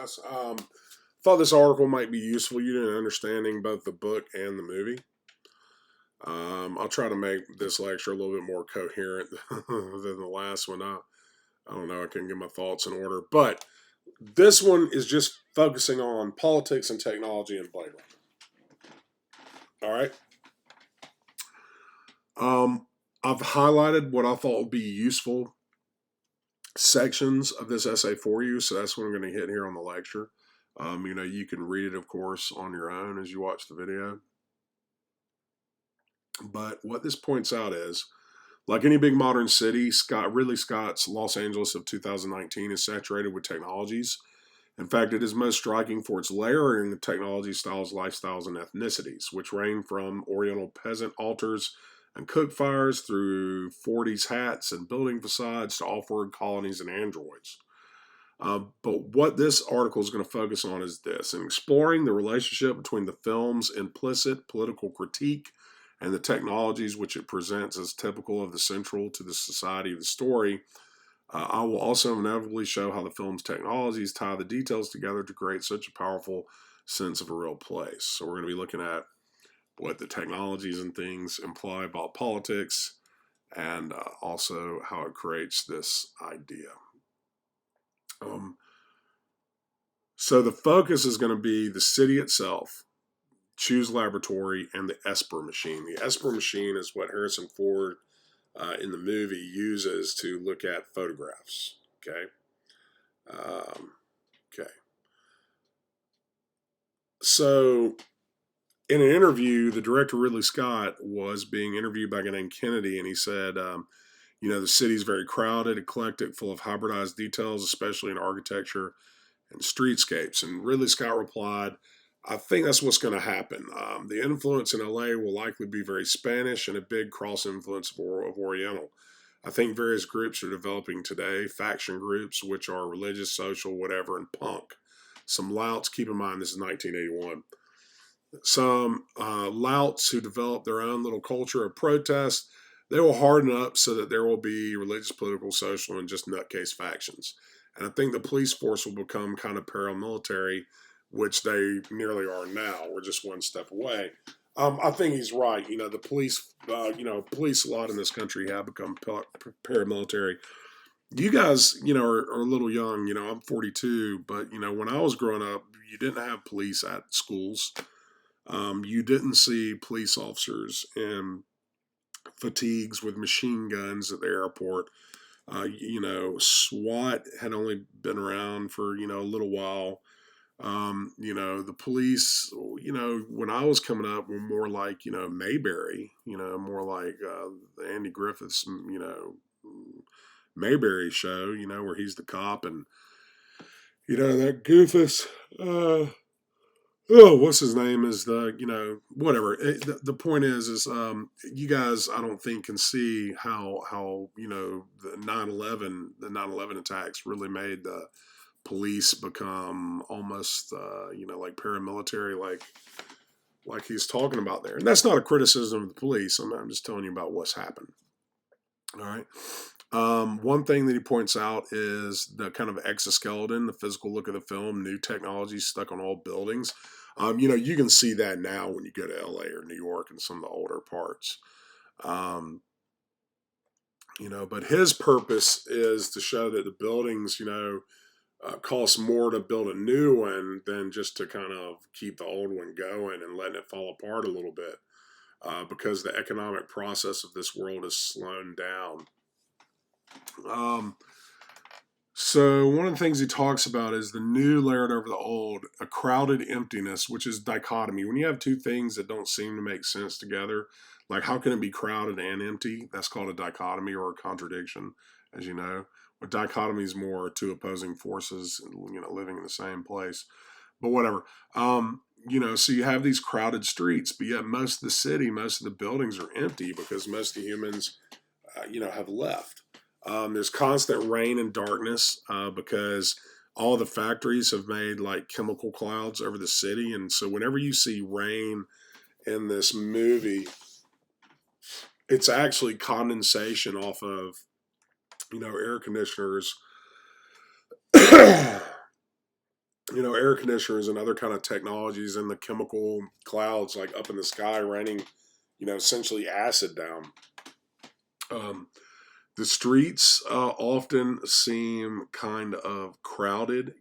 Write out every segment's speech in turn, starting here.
guys. Thought this article might be useful you in understanding both the book and the movie. I'll try to make this lecture a little bit more coherent than the last one. I don't know. I couldn't get my thoughts in order, but this one is just focusing on politics and technology in Blade Runner. All right. I've highlighted what I thought would be useful sections of this essay for you, so that's what I'm going to hit here on the lecture. You can read it, of course, on your own as you watch the video. But what this points out is, like any big modern city, Ridley Scott's Los Angeles of 2019 is saturated with technologies. In fact, it is most striking for its layering of technology styles, lifestyles, and ethnicities, which range from Oriental peasant altars and cook fires through 40s hats and building facades to off-world colonies and androids. But what this article is going to focus on is this: in exploring the relationship between the film's implicit political critique and the technologies which it presents as typical of the central to the society of the story. I will also inevitably show how the film's technologies tie the details together to create such a powerful sense of a real place. So we're going to be looking at what the technologies and things imply about politics, and also how it creates this idea. So the focus is going to be the city itself, Choose Laboratory, and the Esper machine. The Esper machine is what Harrison Ford in the movie uses to look at photographs. Okay. Okay. So in an interview, the director Ridley Scott was being interviewed by a guy named Kennedy, and he said, the city's very crowded, eclectic, full of hybridized details, especially in architecture and streetscapes. And Ridley Scott replied, I think that's what's going to happen. The influence in LA will likely be very Spanish and a big cross influence of Oriental. I think various groups are developing today, faction groups, which are religious, social, whatever, and punk. Some louts, keep in mind this is 1981. Some louts who develop their own little culture of protest, they will harden up so that there will be religious, political, social, and just nutcase factions. And I think the police force will become kind of paramilitary, which they nearly are now. We're just one step away. I think he's right. The police, police a lot in this country have become paramilitary. You guys, are a little young. I'm 42, but, when I was growing up, you didn't have police at schools. You didn't see police officers in fatigues with machine guns at the airport. SWAT had only been around for, a little while. The police, when I was coming up were more like, Mayberry, more like the Andy Griffith's, Mayberry show, where he's the cop and, that Goofus, what's his name is whatever. The point is you guys, I don't think can see how, the 9/11 attacks really made the police become almost, like paramilitary, like he's talking about there. And that's not a criticism of the police. I'm just telling you about what's happened. All right. One thing that he points out is the kind of exoskeleton, the physical look of the film, new technology stuck on old buildings. You can see that now when you go to LA or New York and some of the older parts. But his purpose is to show that the buildings, costs more to build a new one than just to kind of keep the old one going and letting it fall apart a little bit, because the economic process of this world is slowing down. So one of the things he talks about is the new layered over the old, a crowded emptiness, which is dichotomy. When you have two things that don't seem to make sense together, like how can it be crowded and empty? That's called a dichotomy or a contradiction, as you know. But dichotomy is more two opposing forces, living in the same place. But whatever. So you have these crowded streets, but yet most of the city, most of the buildings are empty because most of the humans, have left. There's constant rain and darkness because all the factories have made like chemical clouds over the city. And so whenever you see rain in this movie, it's actually condensation off of, air conditioners air conditioners and other kind of technologies and the chemical clouds like up in the sky raining, essentially acid down. Um, the streets often seem kind of crowded,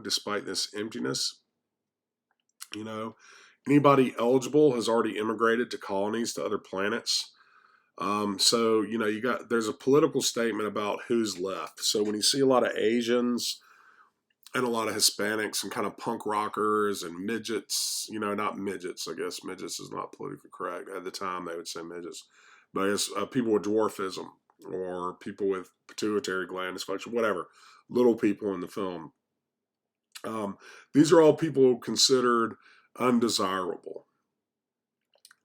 despite this emptiness. You know, Anybody eligible has already immigrated to colonies to other planets. So there's a political statement about who's left. So when you see a lot of Asians and a lot of Hispanics and kind of punk rockers and midgets, not midgets, I guess midgets is not politically correct. At the time, they would say midgets, but I guess people with dwarfism or people with pituitary gland dysfunction, whatever, little people in the film. Um, these are all people considered undesirable,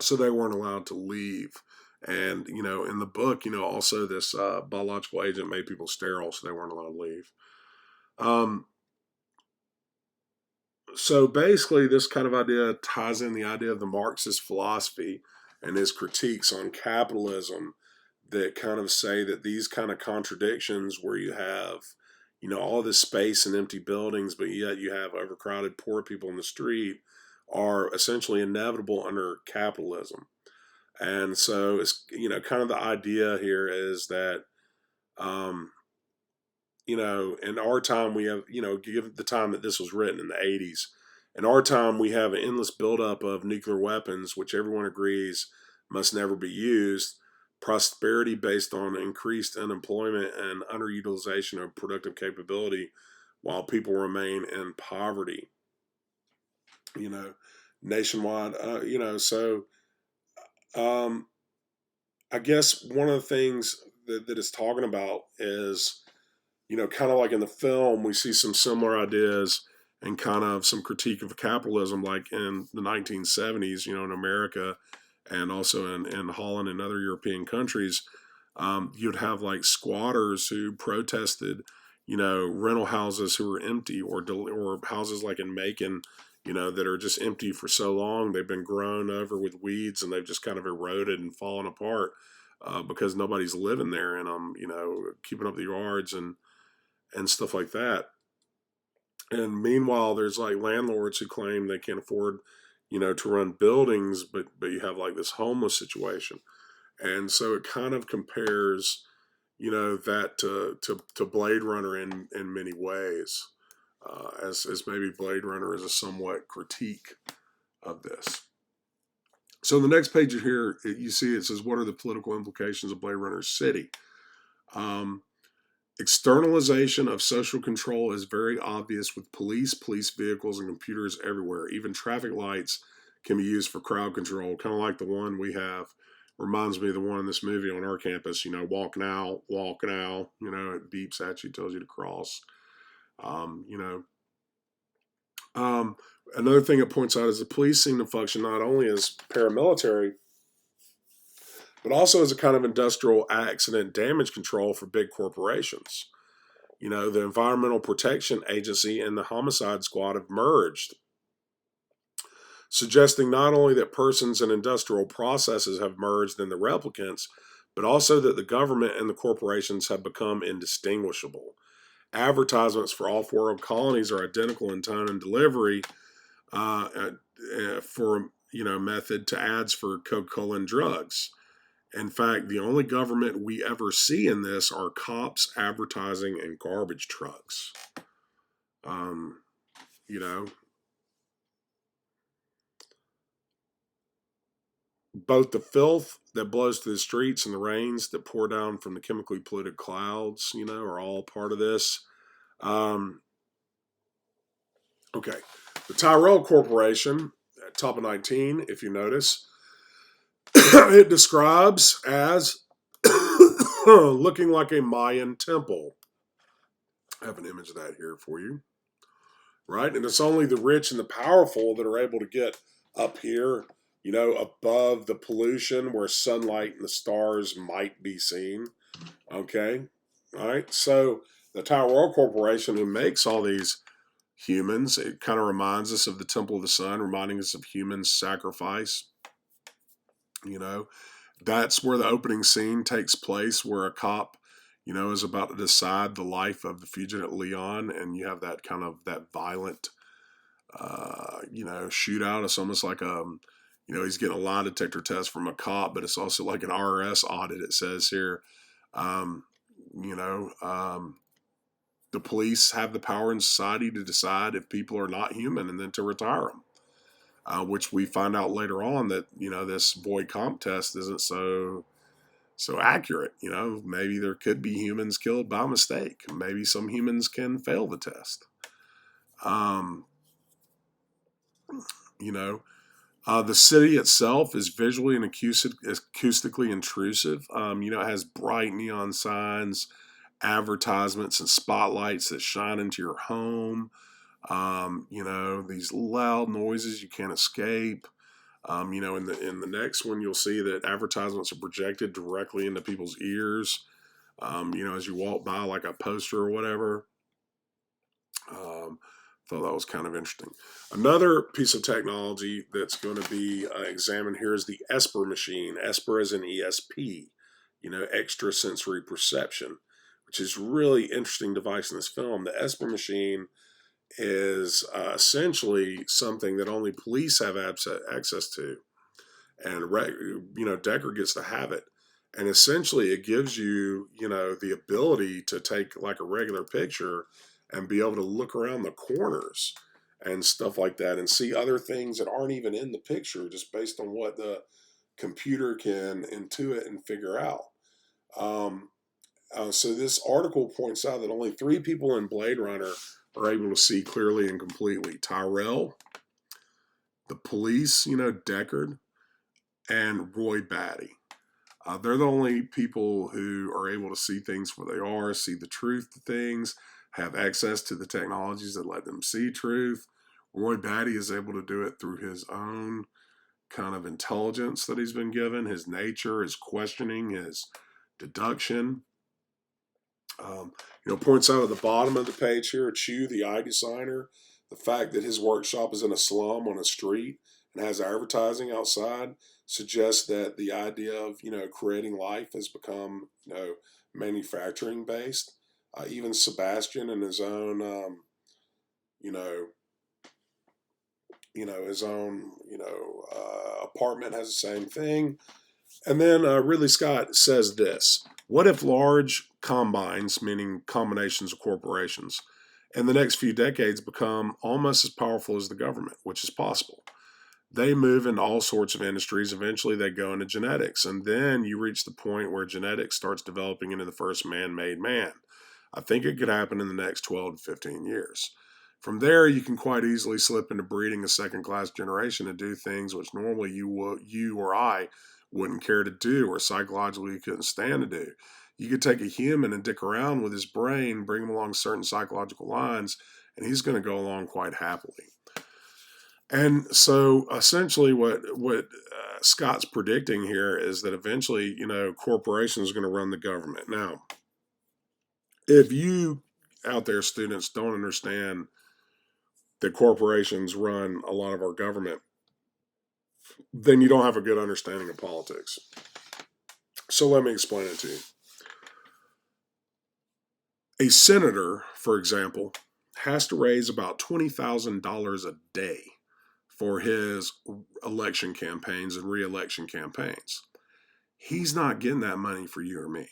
so they weren't allowed to leave. And in the book, also this biological agent made people sterile, so they weren't allowed to leave. Um, so basically, this kind of idea ties in the idea of the Marxist philosophy and his critiques on capitalism that kind of say that these kind of contradictions where you have, all this space and empty buildings, but yet you have overcrowded poor people in the street are essentially inevitable under capitalism. And so it's, kind of the idea here is that, um, in our time we have, given the time that this was written in the 80s, in our time we have an endless buildup of nuclear weapons, which everyone agrees must never be used, prosperity based on increased unemployment and underutilization of productive capability while people remain in poverty, you know, nationwide. So um, I guess one of the things that it's talking about is, kind of like in the film, we see some similar ideas and kind of some critique of capitalism, like in the 1970s, in America and also in Holland and other European countries. You'd have like squatters who protested, rental houses who were empty, or houses like in Macon, that are just empty for so long they've been grown over with weeds and they've just kind of eroded and fallen apart because nobody's living there in them, keeping up the yards and stuff like that. And meanwhile, there's like landlords who claim they can't afford, to run buildings, but you have like this homeless situation. And so it kind of compares, that to Blade Runner in many ways, as maybe Blade Runner is a somewhat critique of this. So the next page here, you see it says, what are the political implications of Blade Runner City? Externalization of social control is very obvious with police vehicles, and computers everywhere. Even traffic lights can be used for crowd control, kind of like the one we have. Reminds me of the one in this movie on our campus, walk now, it beeps at you, tells you to cross. Um, you know, Another thing it points out is the police seem to function not only as paramilitary, but also as a kind of industrial accident damage control for big corporations. The Environmental Protection Agency and the Homicide Squad have merged, suggesting not only that persons and industrial processes have merged in the replicants, but also that the government and the corporations have become indistinguishable. Advertisements for off-world colonies are identical in tone and delivery, for method to ads for Coca-Cola and drugs. In fact, the only government we ever see in this are cops, advertising, and garbage trucks. Um, you know, Both the filth that blows through the streets and the rains that pour down from the chemically polluted clouds, are all part of this. Um, okay. The Tyrell Corporation, at top of 19, if you notice, it describes as looking like a Mayan temple. I have an image of that here for you. Right? And it's only the rich and the powerful that are able to get up here, above the pollution where sunlight and the stars might be seen. Okay? All right? So the Tyrell Corporation, who makes all these humans, it kind of reminds us of the Temple of the Sun, reminding us of human sacrifice. That's where the opening scene takes place, where a cop, is about to decide the life of the fugitive Leon, and you have that kind of that violent shootout. It's almost like he's getting a lie detector test from a cop, but it's also like an IRS audit. It says here, um, you know, um, the police have the power in society to decide if people are not human and then to retire them. Which we find out later on that this Boyd comp test isn't so accurate. Maybe there could be humans killed by mistake. Maybe some humans can fail the test. Um, you know, the city itself is visually and acoustically intrusive. It has bright neon signs, advertisements, and spotlights that shine into your home. These loud noises you can't escape. In the next one, you'll see that advertisements are projected directly into people's ears. As you walk by, like a poster or whatever. Thought that was kind of interesting. Another piece of technology that's going to be examined here is the ESPER machine. ESPER as in ESP, extrasensory perception, which is really interesting device in this film. The ESPER machine is essentially something that only police have access to, and Decker gets to have it. And essentially, it gives you, the ability to take like a regular picture and be able to look around the corners and stuff like that and see other things that aren't even in the picture just based on what the computer can intuit and figure out. So this article points out that only 3 people in Blade Runner are able to see clearly and completely: Tyrell, the police, Deckard, and Roy Batty. They're the only people who are able to see things for they are, see the truth to things, have access to the technologies that let them see truth. Roy Batty is able to do it through his own kind of intelligence that he's been given, his nature, his questioning, his deduction. Points out at the bottom of the page here, Chu, the eye designer, the fact that his workshop is in a slum on a street and has advertising outside suggests that the idea of creating life has become manufacturing based. Even Sebastian in his own apartment has the same thing. And then Ridley Scott says this: what if large combines, meaning combinations of corporations, in the next few decades become almost as powerful as the government, which is possible? They move into all sorts of industries. Eventually, they go into genetics. And then you reach the point where genetics starts developing into the first man-made man. I think it could happen in the next 12 to 15 years. From there, you can quite easily slip into breeding a second-class generation and do things which normally you or I wouldn't care to do or psychologically couldn't stand to do. You could take a human and dick around with his brain, bring him along certain psychological lines, and he's going to go along quite happily. And so essentially what Scott's predicting here is that eventually, corporations are going to run the government. Now, if you out there, students, don't understand that corporations run a lot of our government, then you don't have a good understanding of politics. So let me explain it to you. A senator, for example, has to raise about $20,000 a day for his election campaigns and re-election campaigns. He's not getting that money for you or me.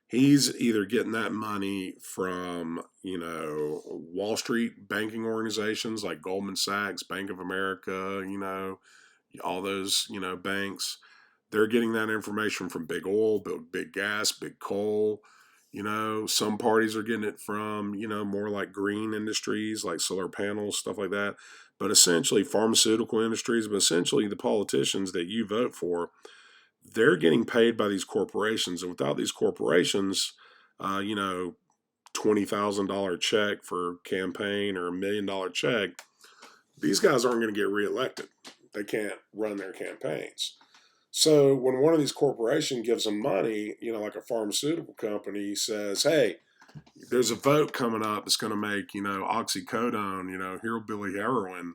He's either getting that money from, Wall Street banking organizations like Goldman Sachs, Bank of America, all those, banks. They're getting that information from big oil, big gas, big coal. Some parties are getting it from, more like green industries, like solar panels, stuff like that. But essentially pharmaceutical industries, but essentially the politicians that you vote for, they're getting paid by these corporations. And without these corporations, $20,000 check for campaign or $1 million check, these guys aren't going to get reelected. They can't run their campaigns. So when one of these corporations gives them money, like a pharmaceutical company says, hey, there's a vote coming up that's going to make, oxycodone, hillbilly heroin,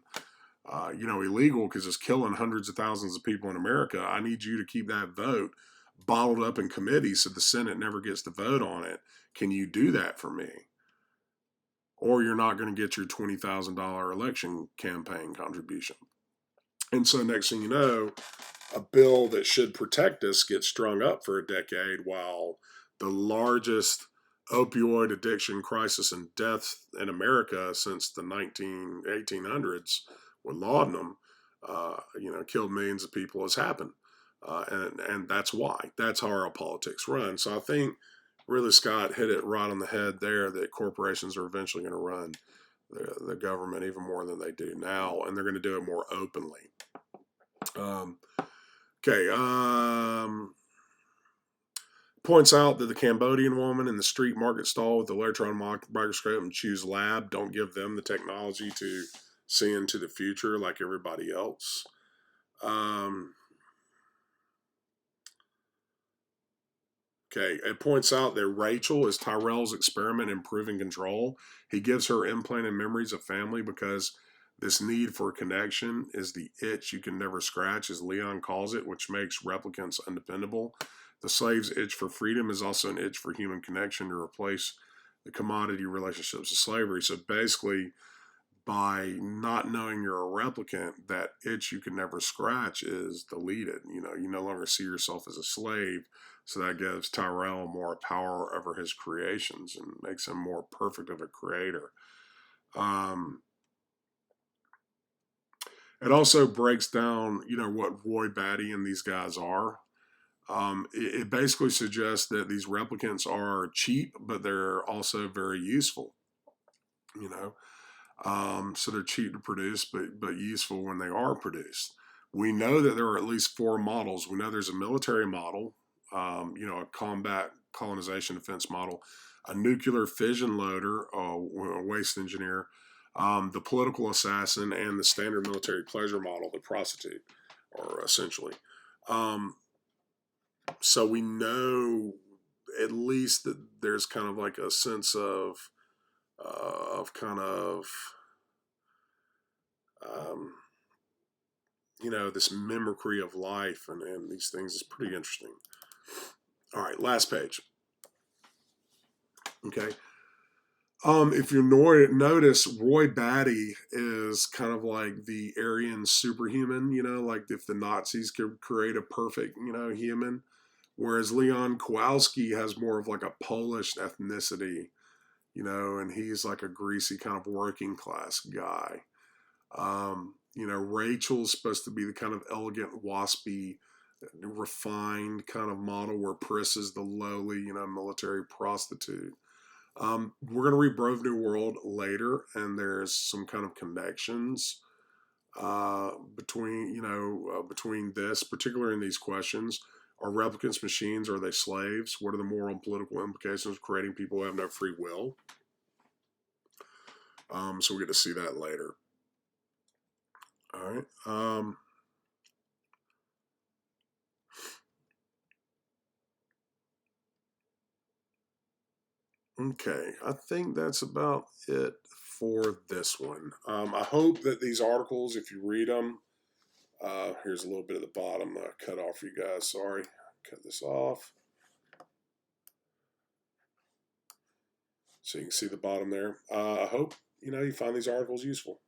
illegal because it's killing hundreds of thousands of people in America. I need you to keep that vote bottled up in committee so the Senate never gets to vote on it. Can you do that for me? or you're not going to get your $20,000 election campaign contribution. And so next thing you know, a bill that should protect us gets strung up for a decade while the largest opioid addiction crisis and death in America since the 1800s with laudanum, killed millions of people has happened. And that's why. That's how our politics run. So I think Ridley Scott hit it right on the head there that corporations are eventually going to run the government even more than they do now, and they're going to do it more openly. Okay. Points out that the Cambodian woman in the street market stall with the electron microscope and Choose Lab don't give them the technology to see into the future like everybody else. Okay, it points out that Rachel is Tyrell's experiment in proving control. He gives her implanted memories of family because this need for connection is the itch you can never scratch, as Leon calls it, which makes replicants undependable. The slave's itch for freedom is also an itch for human connection to replace the commodity relationships of slavery. So basically, by not knowing you're a replicant, that itch you can never scratch is deleted. You no longer see yourself as a slave. So that gives Tyrell more power over his creations and makes him more perfect of a creator. It also breaks down, what Roy Batty and these guys are. It basically suggests that these replicants are cheap, but they're also very useful. So they're cheap to produce, but useful when they are produced. We know that there are at least 4 models. We know there's a military model, a combat colonization defense model, a nuclear fission loader, a waste engineer, the political assassin, and the standard military pleasure model, the prostitute, or essentially. So we know at least that there's kind of like a sense of kind of this mimicry of life and these things is pretty interesting. All right, last page. Okay. If you notice, Roy Batty is kind of like the Aryan superhuman, like if the Nazis could create a perfect, human, whereas Leon Kowalski has more of like a Polish ethnicity, and he's like a greasy kind of working class guy. Rachel's supposed to be the kind of elegant, waspy, refined kind of model, where Pris is the lowly, military prostitute. We're going to read Brave New World later, and there's some kind of connections between this, particularly in these questions. Are replicants machines? Are they slaves? What are the moral and political implications of creating people who have no free will? So we get to see that later. All right. Okay, I think that's about it for this one. I hope that these articles, if you read them, here's a little bit of the bottom cut off for you guys. Sorry, cut this off. So you can see the bottom there. I hope, you find these articles useful.